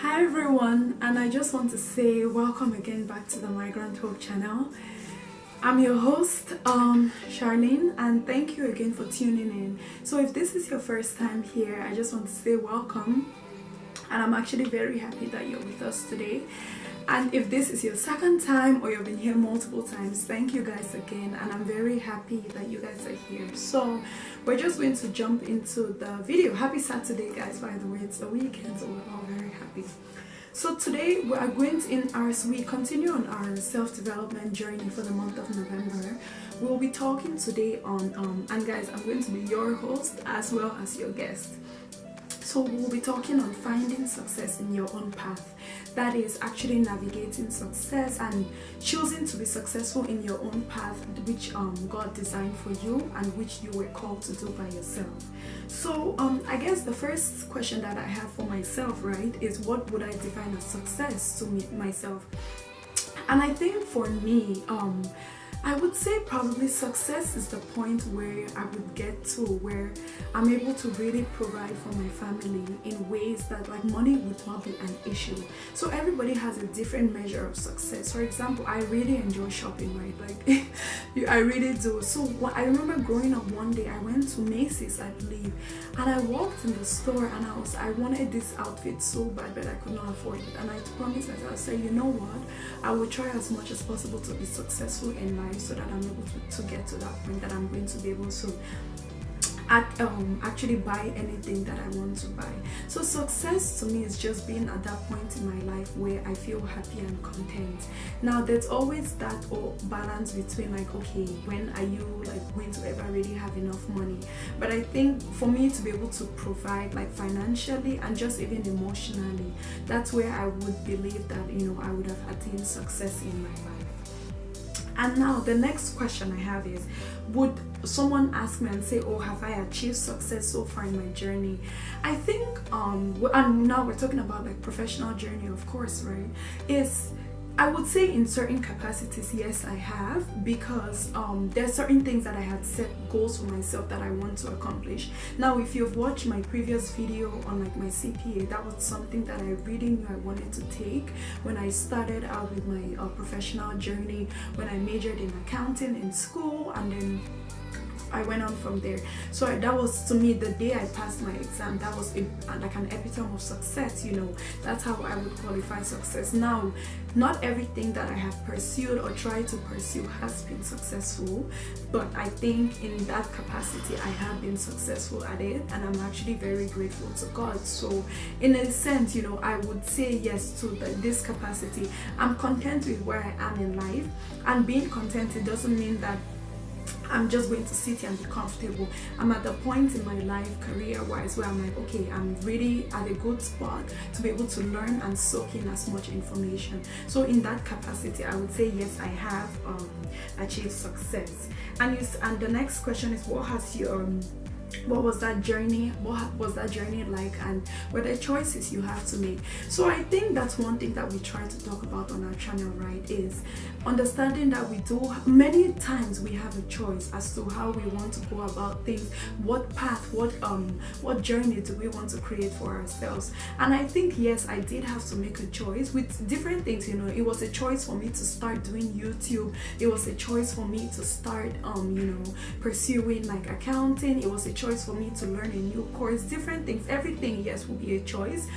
Hi everyone, and I just want to say welcome again back to the Migrant Hope channel. I'm your host, Charlene, and thank you again for tuning in. So if this is your first time here, I just want to say welcome, and I'm actually very happy that you're with us today. And if this is your second time or you've been here multiple times, thank you guys again, and I'm very happy that you guys are here. So we're just going to jump into the video. Happy Saturday guys, by the way. It's the weekend, so we're all very happy. So today we are going to we continue on our self-development journey for the month of November. We'll be talking today on and guys, I'm going to be your host as well as your guest. So we'll be talking on finding success in your own path. That is actually navigating success and choosing to be successful in your own path, which God designed for you and which you were called to do by yourself. So I guess the first question that I have for myself, right, is what would I define as success to myself? And I think for me, I would say probably success is the point where I would get to where I'm able to really provide for my family in ways that like money would not be an issue. So everybody has a different measure of success. For example, I really enjoy shopping, right? Like I really do. So I remember growing up one day, I went to Macy's, I believe, and I walked in the store and I wanted this outfit so bad, but I could not afford it. And I promised myself, I said, you know what? I will try as much as possible to be successful in life, so that I'm able to get to that point that I'm going to be able to actually buy anything that I want to buy. So success to me is just being at that point in my life where I feel happy and content. Now there's always that balance between like, okay, when are you like going to ever really have enough money? But I think for me to be able to provide like financially and just even emotionally, that's where I would believe that, you know, I would have attained success in my life. And now the next question I have is, would someone ask me and say, oh, have I achieved success so far in my journey? I think and now we're talking about like professional journey, of course, right? I would say in certain capacities, yes, I have, because there are certain things that I had set goals for myself that I want to accomplish. Now, if you've watched my previous video on like my CPA, that was something that I really knew I wanted to take when I started out with my professional journey, when I majored in accounting in school, and then I went on from there. So that was, to me, the day I passed my exam, that was like an epitome of success, you know. That's how I would qualify success. Now, not everything that I have pursued or tried to pursue has been successful, but I think in that capacity I have been successful at it, and I'm actually very grateful to God. So in a sense, you know, I would say yes to this capacity. I'm content with where I am in life, and being content, it doesn't mean that I'm just going to sit here and be comfortable. I'm at the point in my life, career-wise, where I'm like, okay, I'm really at a good spot to be able to learn and soak in as much information. So in that capacity, I would say yes, I have achieved success. And the next question is, what was that journey like, and what are the choices you have to make? So I think that's one thing that we try to talk about on our channel, right, is understanding that many times we have a choice as to how we want to go about things, what path, what journey do we want to create for ourselves. And I think, yes, I did have to make a choice with different things, you know. It was a choice for me to start doing YouTube. It was a choice for me to start pursuing like accounting. It was a choice for me to learn a new course, different things. Everything, yes, will be a choice.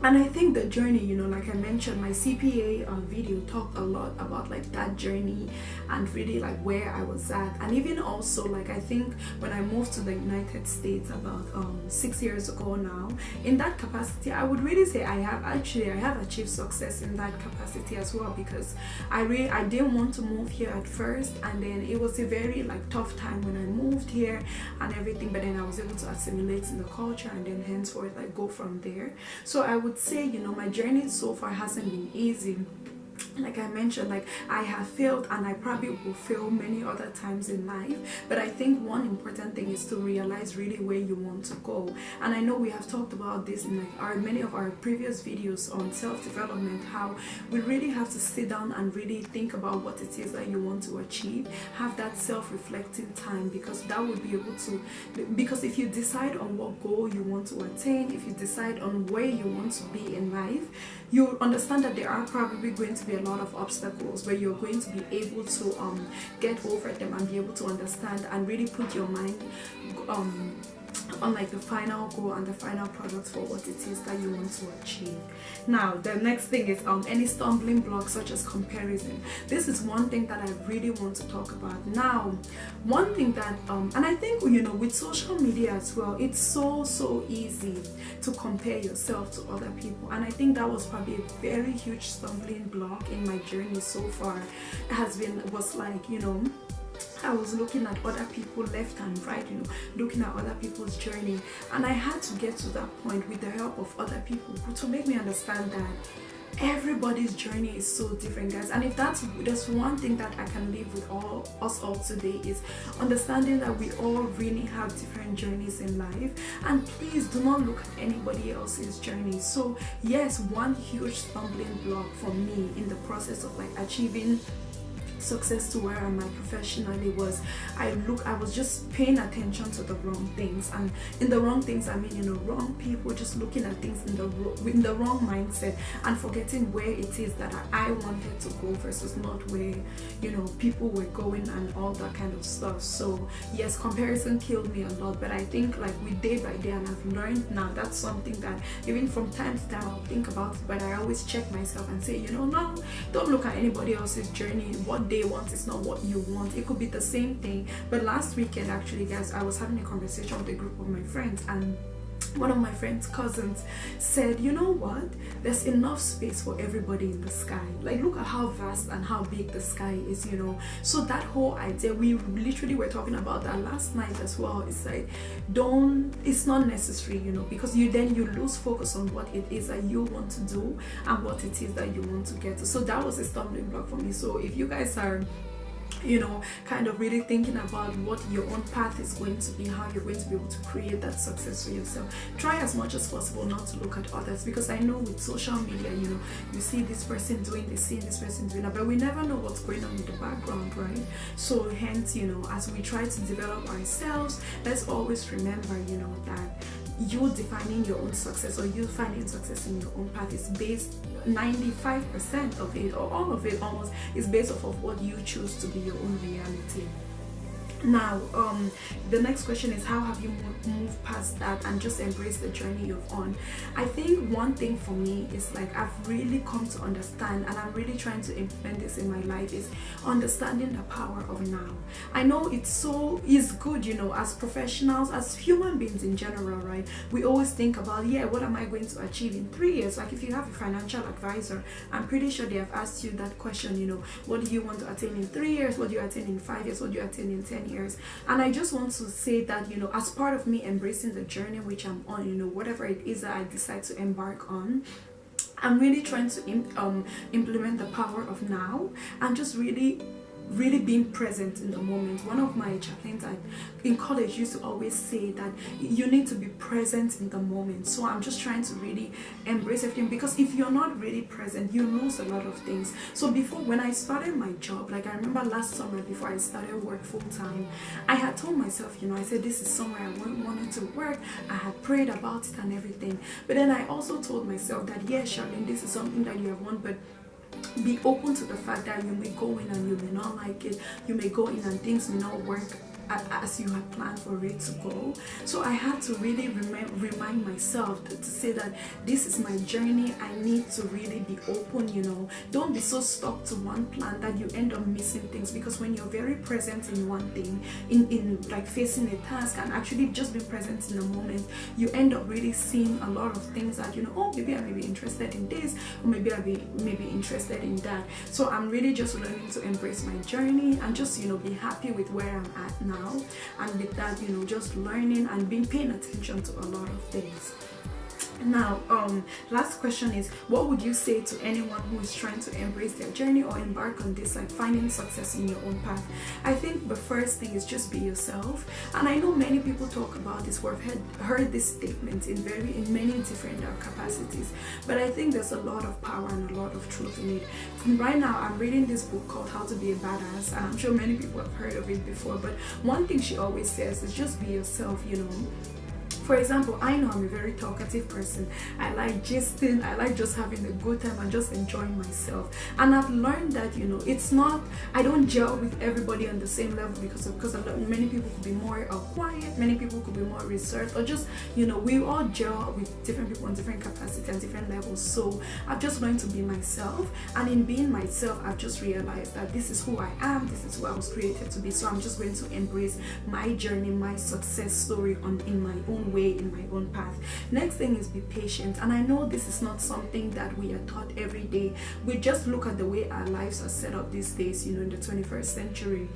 And I think the journey, you know, like I mentioned, my CPA video talked a lot about like that journey and really like where I was at. And even also, like, I think when I moved to the United States about 6 years ago now, in that capacity, I would really say I have achieved success in that capacity as well, because I didn't want to move here at first, and then it was a very like tough time when I moved here and everything, but then I was able to assimilate in the culture and then henceforth like go from there. So I would say, you know, my journey so far hasn't been easy. like I mentioned, like I have failed and I probably will fail many other times in life, but I think one important thing is to realize really where you want to go. And I know we have talked about this in like many of our previous videos on self-development, how we really have to sit down and really think about what it is that you want to achieve, have that self-reflecting time, because that would be able to, because if you decide on what goal you want to attain, if you decide on where you want to be in life, you understand that there are probably going to be a lot of obstacles, but you're going to be able to get over them and be able to understand and really put your mind on like the final goal and the final product for what it is that you want to achieve. Now the next thing is any stumbling blocks such as comparison. This is one thing that I really want to talk about. Now one thing that and I think, you know, with social media as well, it's so easy to compare yourself to other people, and I think that was probably a very huge stumbling block in my journey so far. Was like, you know, I was looking at other people left and right, you know, looking at other people's journey, and I had to get to that point with the help of other people to make me understand that everybody's journey is so different, guys. And if that's one thing that I can leave with us all today, is understanding that we all really have different journeys in life, and please do not look at anybody else's journey. So yes, one huge stumbling block for me in the process of like achieving success to where I'm at professionally was I was just paying attention to the wrong things. And in the wrong things, I mean, you know, wrong people, just looking at things in the wrong mindset and forgetting where it is that I wanted to go versus not where, you know, people were going and all that kind of stuff. So yes, comparison killed me a lot, but I think like with day by day, and I've learned now, that's something that even from time to time I'll think about it, but I always check myself and say, you know, no, don't look at anybody else's journey. What they want is not what you want. It could be the same thing. But last weekend, actually, guys, I was having a conversation with a group of my friends, and one of my friend's cousins said, you know what, there's enough space for everybody in the sky. Like, look at how vast and how big the sky is, you know. So that whole idea, we literally were talking about that last night as well. It's like, it's not necessary, you know, because you lose focus on what it is that you want to do and what it is that you want to get to. So that was a stumbling block for me. So if you guys are, you know, kind of really thinking about what your own path is going to be, how you're going to be able to create that success for yourself, try as much as possible not to look at others, because I know with social media, you know, you see this person doing this, seeing this person doing that, but we never know what's going on in the background, right? So hence, you know, as we try to develop ourselves, let's always remember, you know, that you defining your own success or you finding success in your own path is based 95% of it, or all of it almost, is based off of what you choose to be your own reality. Now the next question is, how have you moved past that and just embrace the journey you're on? I think one thing for me is like, I've really come to understand, and I'm really trying to implement this in my life, is understanding the power of now. I know it's good, you know, as professionals, as human beings in general, right? We always think about, yeah, what am I going to achieve in 3 years? Like if you have a financial advisor, I'm pretty sure they have asked you that question, you know, what do you want to attain in 3 years? What do you attain in 5 years? What do you attain in 10 years? And I just want to say that, you know, as part of me embracing the journey which I'm on, you know, whatever it is that I decide to embark on, I'm really trying to implement the power of now, and just really being present in the moment. One of my chaplains in college used to always say that you need to be present in the moment. So I'm just trying to really embrace everything, because if you're not really present, you lose a lot of things. So before, when I started my job, like I remember last summer before I started work full-time, I had told myself, you know, I said this is somewhere I wanted to work. I had prayed about it and everything, but then I also told myself that, yeah, Charlene, this is something that you have wanted, but be open to the fact that you may go in and you may not like it. You may go in and things may not work as you had planned for it to go. So I had to really remind myself to say that this is my journey. I need to really be open, you know. Don't be so stuck to one plan that you end up missing things, because when you're very present in one thing, in like facing a task and actually just being present in the moment, you end up really seeing a lot of things that, you know, oh, maybe I may be interested in this, or maybe I'll be interested in that. So I'm really just learning to embrace my journey and just, you know, be happy with where I'm at now. And with that, you know, just learning and paying attention to a lot of things. Now, last question is, what would you say to anyone who is trying to embrace their journey or embark on this, like finding success in your own path? I think the first thing is just be yourself. And I know many people talk about this, or have heard this statement in many different capacities, but I think there's a lot of power and a lot of truth in it. And right now, I'm reading this book called How to Be a Badass, and I'm sure many people have heard of it before. But one thing she always says is just be yourself. For example, I know I'm a very talkative person. I like gisting, I like just having a good time and just enjoying myself. And I've learned that, it's not, I don't gel with everybody on the same level because many people could be more quiet, many people could be more reserved, or just, we all gel with different people on different capacity and different levels. So I've just learned to be myself. And in being myself, I've just realized that this is who I am, this is who I was created to be. So I'm just going to embrace my journey, my success story in my own way, in my own path. Next thing is be patient. And I know this is not something that we are taught every day. We just look at the way our lives are set up these days, in the 21st century.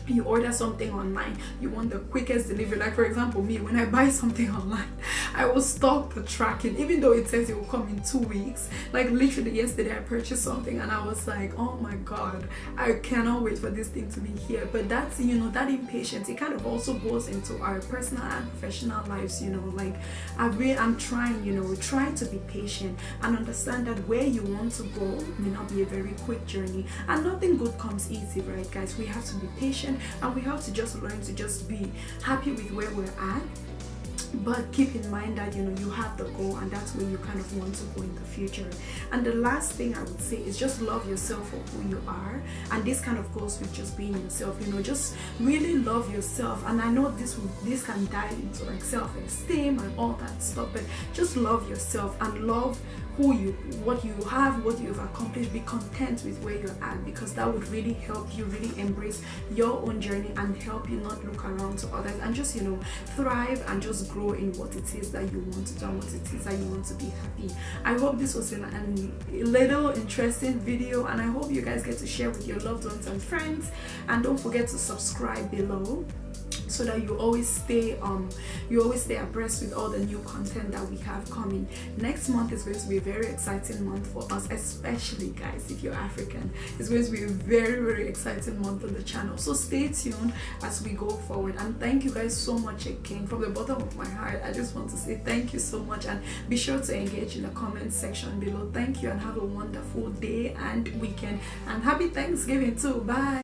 You order something online, you want the quickest delivery. Like, for example, me, when I buy something online, I will stop the tracking, even though it says it will come in 2 weeks. Like, literally yesterday I purchased something and I was like, oh my god, I cannot wait for this thing to be here. But that's, that impatience, it kind of also goes into our personal and professional lives. Like, I'm trying, try to be patient and understand that where you want to go may not be a very quick journey, and nothing good comes easy, right, guys? We have to be patient, and we have to just learn to just be happy with where we're at, but keep in mind that you have the goal, and that's where you kind of want to go in the future. And the last thing I would say is just love yourself for who you are, and this kind of goes with just being yourself. Just really love yourself. And I know this can dive into like self-esteem and all that stuff, but just love yourself and love what you have, what you've accomplished. Be content with where you're at, because that would really help you really embrace your own journey and help you not look around to others, and just thrive and just grow in what it is that you want to do and what it is that you want to be happy. I hope this was a little interesting video, and I hope you guys get to share with your loved ones and friends. And don't forget to subscribe below, so that you always stay abreast with all the new content that we have coming. Next month is going to be a very exciting month for us, especially guys, if you're African. It's going to be a very, very exciting month on the channel, so stay tuned as we go forward. And thank you guys so much again. From the bottom of my heart, I just want to say thank you so much, and be sure to engage in the comment section below. Thank you, and have a wonderful day and weekend, and happy Thanksgiving too. Bye.